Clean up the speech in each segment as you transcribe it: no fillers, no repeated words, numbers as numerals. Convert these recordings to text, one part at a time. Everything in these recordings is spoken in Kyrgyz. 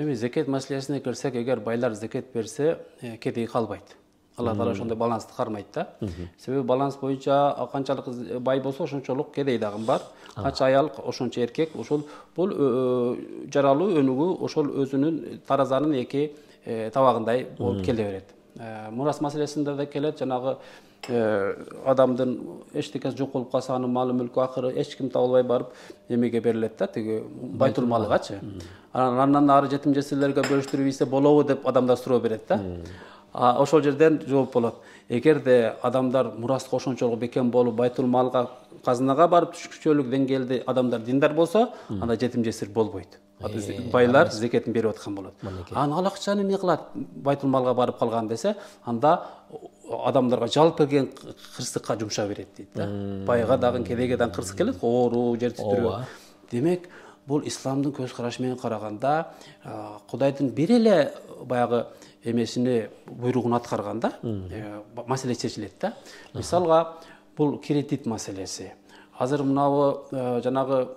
Эми зекет маселесине келсек, эгер байлар зекет берсе, кедей калбайт. Алла Таала ошондой балансты кармайт да. Себеби баланс боюнча канчалык бай болсо ошончолук кедей дагы бар. Канча аял ошончо эркек, ошол бул жаралуу өнүгүү ошол өзүнүн таразанын эки табагындай болуп келе берет. Мурас маселесинде да келет, жанагы адамдын эчтекеси жок болуп калса, анын малы мүлкү акыры эч ким таба албай барып эмеге берилет да, тиги байтул малгачы. Андан ары жетим жесирлерге бөлүштүрүп ийсе болобу деп адамдар суроо берет да. Ошол жерден жооп болот. Эгерде адамдар мураска ошончолук бекем болуп, байтул малга, казынага барып түшкүчөлүк деңгээлде адамдар диндар болсо, анда жетим жесир болбойт. Байлар зекетин берип аткан болот. Ал акчаны эмне кылат? Байтул малга барып калган десе, анда адамдарга жалп келген кырсыкка жумша берет дейт да. Байга дагы кедейге дагы кырсык келет, оору, жер титирөө. Демек, бул исламдын көз карашы менен караганда, Кудайдын бир эле баягы эмесини буйругун аткарганда маселе чечилет да. Мисалга, бул кредит маселеси. Азыр мынабы жанагы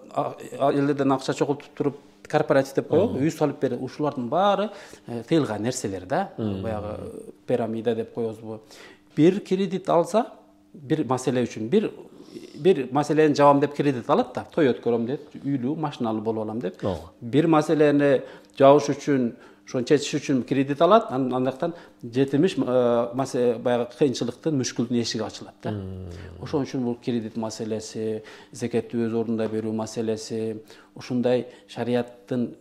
элдерден акча чогултуп туруп корпоратив деп коебу, үй салып берет. Ушулардын баары тыйылган нерселер да. Баягы пирамида деп коебузбу. Бир кредит алса, бир маселе үчүн, бир маселени жабам деп кредит алат да. Той өткөрөм деп, үйлүү, машиналуу болуп алам деп. Бир маселени жабыш үчүн, ошону чечиш үчүн кредит алат, андактан жетимиш баягы кыйынчылыктын, мүшкүлдүн эшиги ачылат да. Ошон үчүн бул кредит маселеси, зекетти өз ордунда берүү маселеси, ушундай шарияттын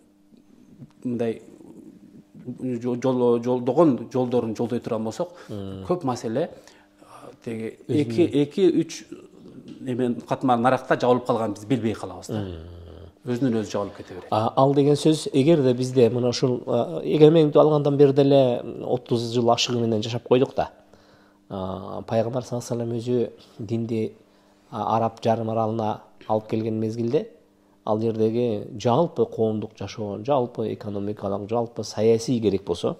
мындай жолдогон жолдорун жолдой турган болсок, көп маселе теги 2-3 эмен катмар наракта жабылып калганын биз билбей калабыз да. Өзүнөн өзү жабылып кете берет. Ал деген сөз, эгерде бизде мына ушул эгермендикти алгандан бери деле 30 жыл ашыгы менен жашап койдук да. Пайгамбар саллаллаху алейхи өзү динди Араб жарым аралына алып келген мезгилде, ал жердеги жалпы коомдук жашоо, жалпы экономикалык, жалпы саясий керек болсо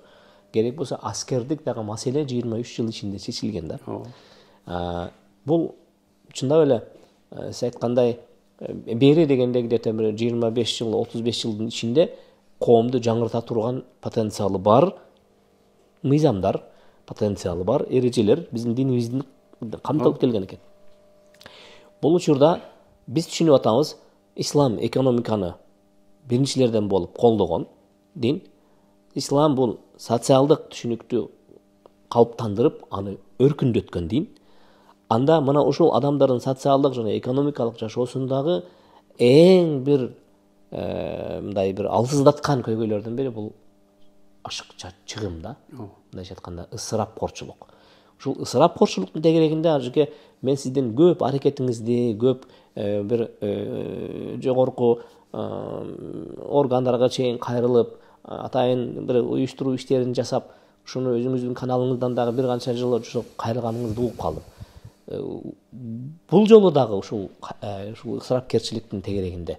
аскердик дагы маселе 23 жыл ичинде чечилген да. Бул чындап эле сиз айткандай бери дегенде где-то 25 жыл, 35 жылдын ичинде коомду жаңырта турган потенциалы бар мыйзамдар, потенциалы бар эрежелер биздин динибиздин камтылып келген экен. Бул учурда биз түшүнүп атабыз, ислам экономиканы биринчилерден болуп колдогон дин. Ислам бул социалдык түшүнүктү калыптандырып, аны өркүндөткөн дин. Анда мына ушул адамдардын социалдык жана экономикалык жашоосундагы эң бир мындай бир алсыздаткан көйгөйлөрдүн бири бул ашыкча чыгым да. Мындайча айтканда ысырапкорчулук. Ушул ысырапкорчулуктун тегерегинде ажыке мен сиздин көп аракетиңизди, көп бир жогорку органдарга чейин кайрылып, атайын бир уюштуруу иштерин жасап, ушуну өзүңүздүн каналыңыздан дагы бир канча жыл кайрылганыңызды угуп калдым. Бул жолу дагы ушул ысырапкерчиликтин тегерегинде